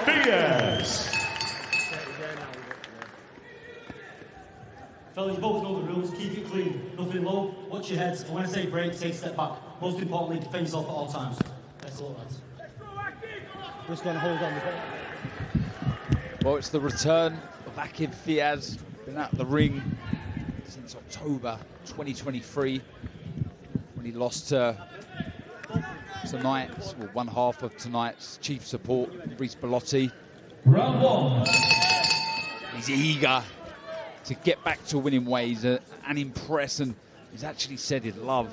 Fiaz. Fellas, you both know the rules. Keep it clean. Nothing low. Watch your heads. And when I say break, take a step back. Most importantly, defend yourself at all times. Thanks a lot, lads. Just going to hold on. Well, it's the return of Aqib Fiaz. Been out of the ring since October 2023 when he lost tonight's, well, one half of tonight's chief support, Reece Bellotti. Round one. He's eager to get back to winning ways and impress, and he's actually said he'd love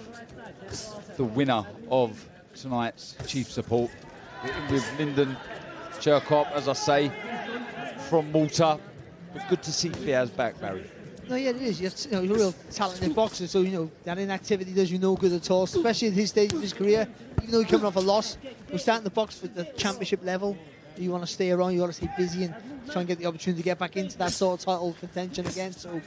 the winner of tonight's chief support with Lydon Chircop, as I say, from Malta. But good to see Fiaz back, Barry. No, yeah, it is. He's a real talented boxer, so, that inactivity does you no good at all, especially at his stage of his career. Even though he's coming off a loss, we're starting to box for the championship level. You want to stay around, you want to stay busy and try and get the opportunity to get back into that sort of title contention again. So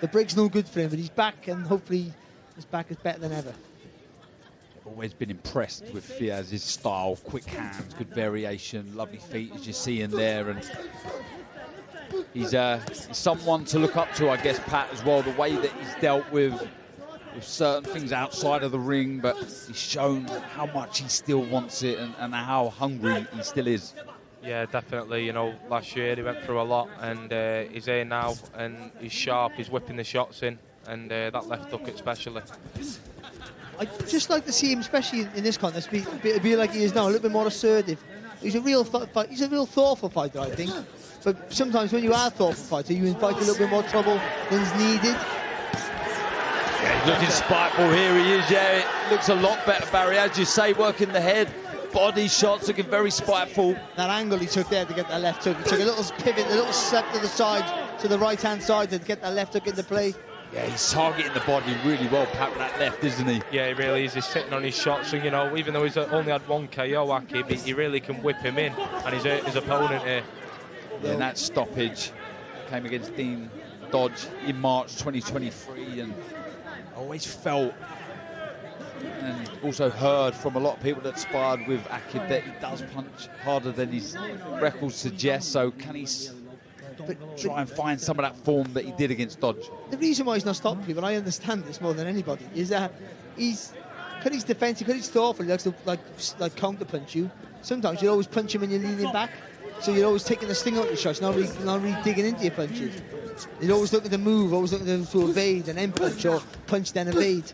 the break's no good for him, but he's back, and hopefully his back is better than ever. I've always been impressed with Fiaz's style, quick hands, good variation, lovely feet as you see in there, and he's someone to look up to, I guess, Pat, as well. The way that he's dealt with certain things outside of the ring, but he's shown how much he still wants it and how hungry he still is. Yeah, definitely. Last year he went through a lot, and he's here now, and he's sharp. He's whipping the shots in, and that left hook especially. I'd just like to see him, especially in this contest, be like he is now, a little bit more assertive. He's a real thoughtful fighter, I think. But sometimes when you are a thoughtful fighter, you invite a little bit more trouble than's needed. Yeah, he's looking spiteful here. He is. Yeah, it looks a lot better, Barry, as you say, working the head. Body shots looking very spiteful. That angle he took there to get that left hook. He took a little pivot, a little step to the side, to the right-hand side to get that left hook into play. Yeah, he's targeting the body really well, Pat, with that left, isn't he? Yeah, he really is. He's sitting on his shots, and even though he's only had one KO, Aqib, he really can whip him in, and he's hurt his opponent here. Yeah, and that stoppage came against Dean Dodge in March 2023, and I always felt and also heard from a lot of people that sparred with Aqib that he does punch harder than his record suggests. So can he try and find some of that form that he did against Dodge? The reason why he's not stopping people, and I understand this more than anybody, is that he's defensive, because he's thoughtful, he likes to like counter punch you. Sometimes you always punch him when you're leaning back, so you're always taking the sting out of your shots, not really digging into your punches. He's always looking to move, always looking to evade and then punch, or punch then evade.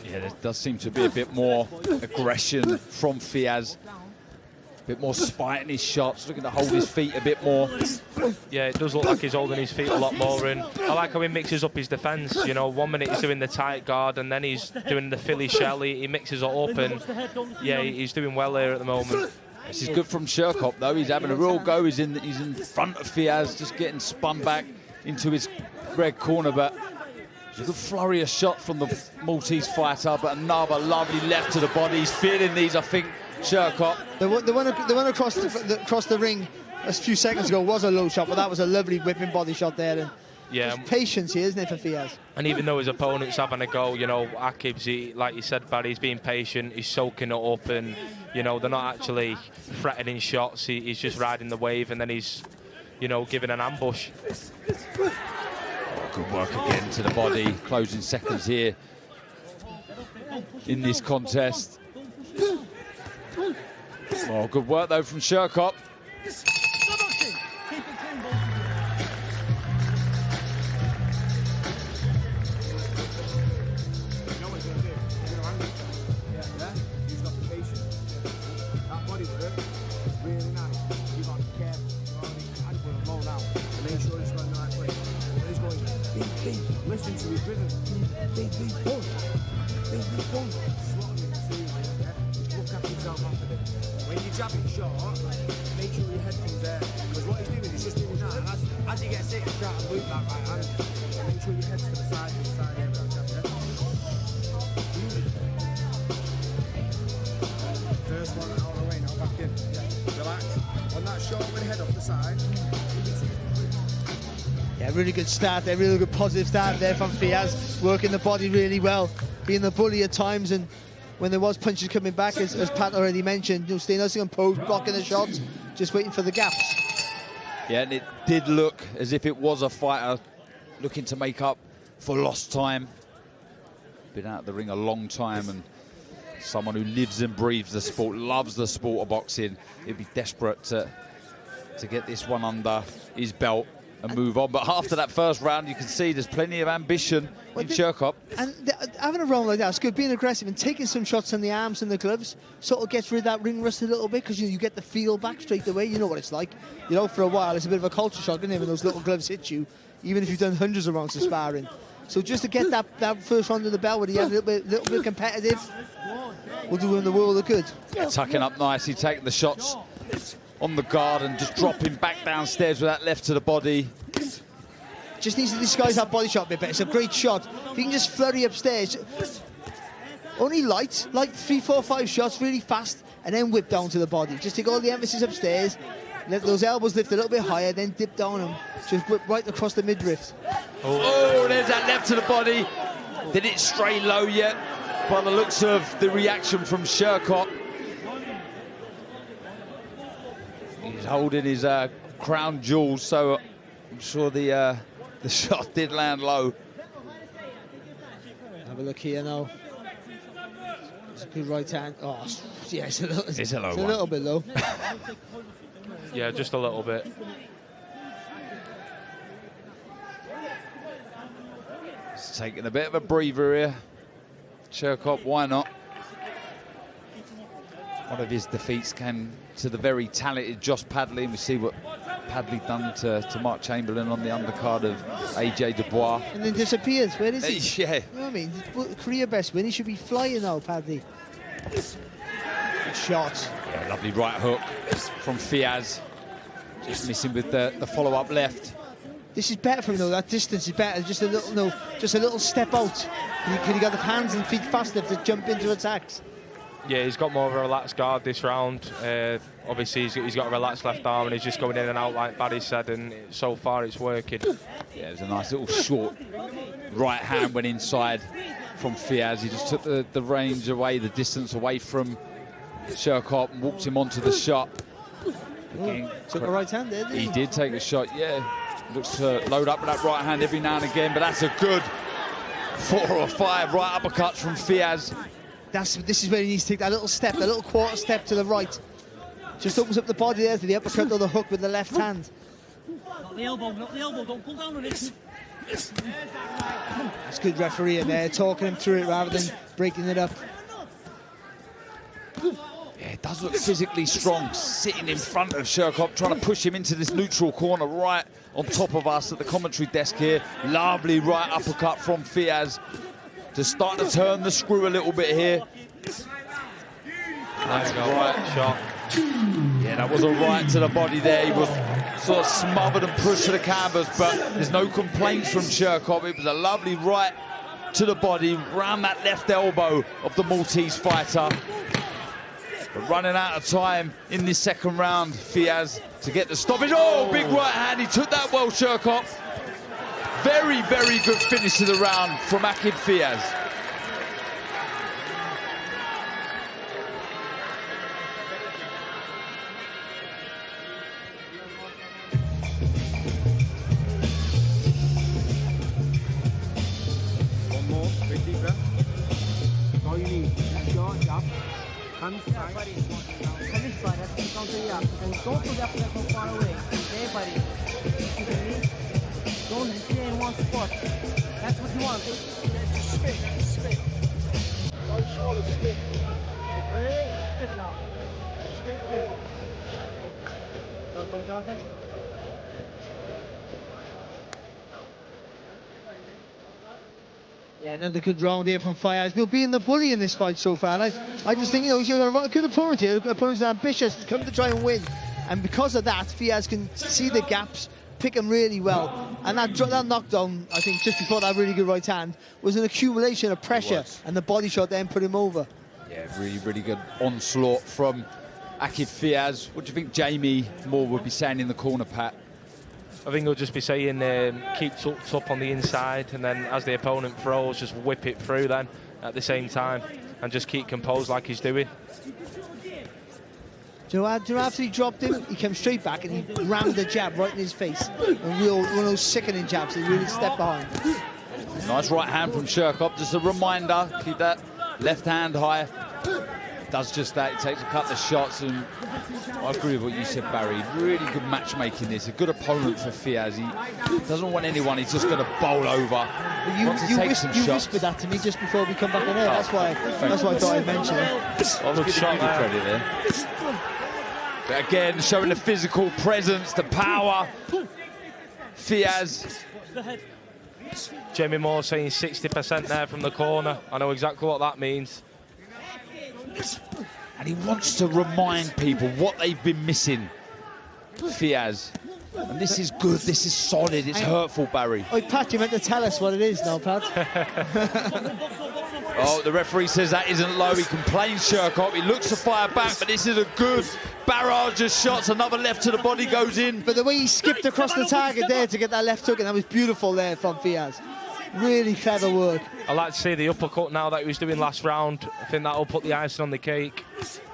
Yeah, there does seem to be a bit more aggression from Fiaz. A bit more spite in his shots, looking to hold his feet a bit more. Yeah, it does look like he's holding his feet a lot more, and I like how he mixes up his defence. 1 minute he's doing the tight guard, and then he's doing the Philly shell. He mixes it up, and yeah, he's doing well here at the moment. This is good from Chircop, though. He's having a real go. He's in front of Fiaz, just getting spun back into his red corner, but there's a good flurry of shots from the Maltese fighter, but another lovely left to the body. He's feeling these, I think, Chircop. The one across the ring a few seconds ago was a low shot, but that was a lovely whipping body shot there. And yeah, patience here, isn't it, for Fiaz? And even though his opponent's having a go, Aqib's, like you said, Barry, he's being patient, he's soaking it up, and they're not actually threatening shots. He's just riding the wave, and then he's giving an ambush. Good work again to the body. Closing seconds here in this contest. Oh, good work though from Chircop. Listen to his rhythm. Big punch. Big punch. Look after yourself after it. When you jab it short, make sure your head comes there. Because what he's doing is just doing that. And as he gets hit, try and loop that right hand. Make sure your head's to the side there. First one out of the way, now back in. Relax. On that short with the head off the side. Yeah, really good start there, really good positive start there from Fiaz, working the body really well, being the bully at times and when there was punches coming back, as Pat already mentioned, you know, staying nice and composed, blocking the shots, just waiting for the gaps. Yeah, and it did look as if it was a fighter looking to make up for lost time. Been out of the ring a long time, and someone who lives and breathes the sport, loves the sport of boxing. He'd be desperate to get this one under his belt and move on. But after that first round, you can see there's plenty of ambition in Chircop. And having a round like that's good, being aggressive and taking some shots on the arms and the gloves sort of gets rid of that ring rust a little bit, because you get the feel back straight away. You know what it's like. You know, for a while, it's a bit of a culture shock, isn't it, when those little gloves hit you, even if you've done hundreds of rounds of sparring. So just to get that first round of the bell where he had a little bit competitive, will do him the world of good. Tucking up nicely, taking the shots on the guard and just dropping back downstairs with that left to the body. Just needs to disguise that body shot a bit better. It's a great shot. If you can just flurry upstairs, only light, like 3, 4, 5 shots, really fast, and then whip down to the body. Just take all the emphasis upstairs, let those elbows lift a little bit higher, then dip down and just whip right across the midriff. Oh, there's that left to the body. Did it stray low yet? By the looks of the reaction from Chircop. He's holding his crown jewels, so I'm sure the shot did land low. Have a look here now. It's a good right hand. Oh, yeah, it's a little bit low. Yeah, just a little bit. He's taking a bit of a breather here. Chircop, why not? One of his defeats came to the very talented Josh Padley, and we see what Padley done to Mark Chamberlain on the undercard of AJ Dubois. And then disappears. Where is he? Yeah. You know what I mean? Career best win. He should be flying now, Padley. Good shot. Yeah, lovely right hook from Fiaz. Just missing with the follow-up left. This is better for him though. That distance is better. Just a little step out. Can he get the hands and feet fast enough to jump into attacks? Yeah, he's got more of a relaxed guard this round. Obviously, he's got a relaxed left arm, and he's just going in and out like Barry said, and so far it's working. Yeah, it was a nice little short right hand went inside from Fiaz. He just took the range away, the distance away from Chircop, and walked him onto the shot. Again, took a right hand there, didn't he? He did take a shot, yeah. Looks to load up with that right hand every now and again, but that's a good 4 or 5 right uppercuts from Fiaz. This is where he needs to take that little step, that little quarter step to the right. Just opens up the body there to the uppercut or the hook with the left hand. Not the elbow, don't pull down on it. That's good refereeing there, talking him through it rather than breaking it up. Yeah, it does look physically strong, sitting in front of Chircop, trying to push him into this neutral corner right on top of us at the commentary desk here. Lovely right uppercut from Fiaz to start to turn the screw a little bit here. Nice right shot. Yeah, that was a right to the body there. He was sort of smothered and pushed to the canvas, but there's no complaints from Chircop. It was a lovely right to the body, round that left elbow of the Maltese fighter. But running out of time in this second round, Fiaz to get the stoppage. Oh, big right hand. He took that well, Chircop. Very, very good finish to the round from Aqib Fiaz. One more, big deep breath. That's all you need. Short, jab, hands tight. Don't put that so far away. Stay, buddy. Don't stay in one spot. That's what you want. Just spin. One shoulder, spin. Spit now. Spin. Don't Jonathan. Yeah, another good round here from Fiaz. He'll be in the bully in this fight so far. And I just think, he's got a good opponent here. Opponent's ambitious, come to try and win. And because of that, Fiaz can see the gaps, pick them really well. And that knockdown, I think, just before that really good right hand, was an accumulation of pressure. And the body shot then put him over. Yeah, really, really good onslaught from Aqib Fiaz. What do you think Jamie Moore would be saying in the corner, Pat? I think he'll just be saying keep tucked up on the inside, and then as the opponent throws, just whip it through then at the same time. and just keep composed like he's doing. Do you know after he dropped him, he came straight back and he rammed the jab right in his face. One of those sickening jabs, he really stepped behind. Nice right hand from Chircop. Just a reminder, keep that left hand high. Does just that. He takes a couple of shots, and I agree with what you said, Barry. Really good matchmaking this. A good opponent for Fiaz. He doesn't want anyone he's just going to bowl over. You whispered that to me just before we come back on air. That's why I thought I'd mention it. I was giving you the credit there. But again, showing the physical presence, the power. Fiaz. Jamie Moore saying 60% there from the corner. I know exactly what that means. And he wants to remind people what they've been missing. Fiaz. And this is good, this is solid, it's hurtful, Barry. Oh, Pat, you meant to tell us what it is now, Pat. Oh, the referee says that isn't low. He complains Chircop. He looks to fire back, but this is a good barrage of shots. Another left to the body goes in. But the way he skipped across the target there to get that left hook, and that was beautiful there from Fiaz. Really clever work. I like to see the uppercut now that he was doing last round. I think that'll put the icing on the cake.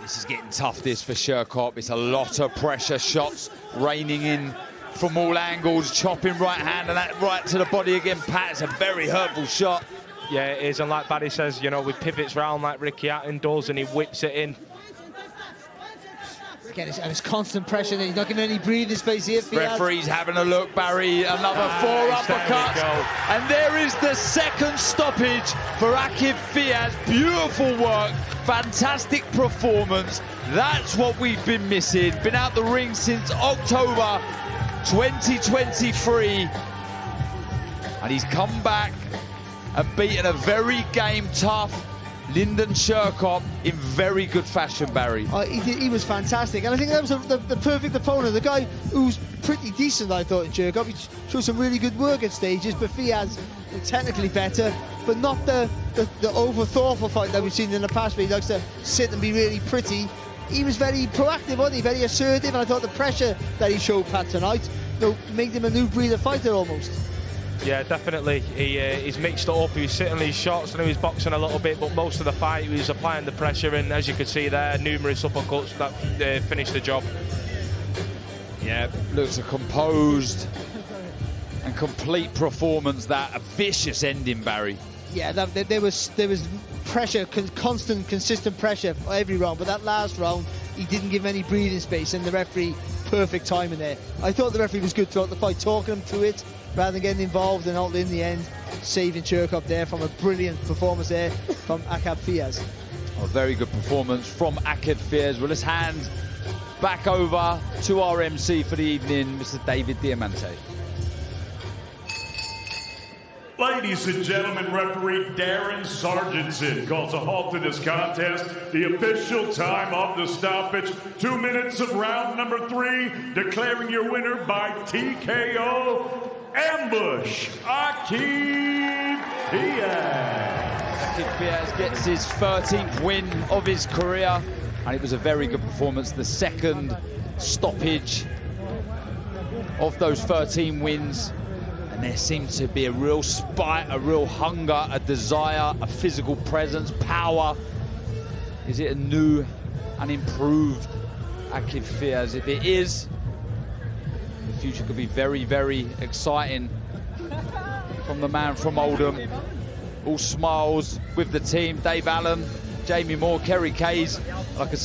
This is getting tough, this, for Chircop. It's a lot of pressure, shots raining in from all angles, chopping right hand, and that right to the body again. Pat, it's a very hurtful shot. Yeah, it is, and like Barry says, you know, with pivots round like Ricky Hatton does, and he whips it in. Again, it's constant pressure there. He's not giving any breathing space here. Referee's having a look, Barry. Another 4 uppercuts. And there is the second stoppage for Aqib Fiaz. Beautiful work, fantastic performance. That's what we've been missing. Been out the ring since October 2023. And he's come back and beaten a very game tough Lydon Chircop in very good fashion, Barry. He was fantastic, and I think that was the perfect opponent. The guy who's pretty decent, I thought, in Chircop. He showed some really good work at stages, but Fiaz technically better, but not the over-thoughtful fight that we've seen in the past, where he likes to sit and be really pretty. He was very proactive, wasn't he? Very assertive, and I thought the pressure that he showed Pat tonight, you know, made him a new breed of fighter almost. Yeah, definitely. He's mixed it up. He was sitting these shots and he was boxing a little bit, but most of the fight he was applying the pressure, and as you could see there, numerous uppercuts that finished the job. Yeah, looks a composed and complete performance. That a vicious ending, Barry. Yeah, there was pressure, constant, consistent pressure for every round, but that last round he didn't give any breathing space, and the referee, perfect timing there. I thought the referee was good throughout the fight, talking him through it rather than getting involved, and in the end saving Chircop there from a brilliant performance there from Aqib Fiaz. A very good performance from Aqib Fiaz. Well, let's hand back over to our MC for the evening, Mr. David Diamante. Ladies and gentlemen, referee Darren Sargentson calls a halt to this contest. The official time of the stoppage, 2 minutes of round number 3, declaring your winner by TKO, ambush, Aqib Fiaz. Aqib Fiaz gets his 13th win of his career, and it was a very good performance. The second stoppage of those 13 wins. And there seems to be a real spite, a real hunger, a desire, a physical presence, power. Is it a new and improved Aqib Fiaz? If it is, the future could be very, very exciting from the man from Oldham. All smiles with the team. Dave Allen, Jamie Moore, Kerry Kays. Like I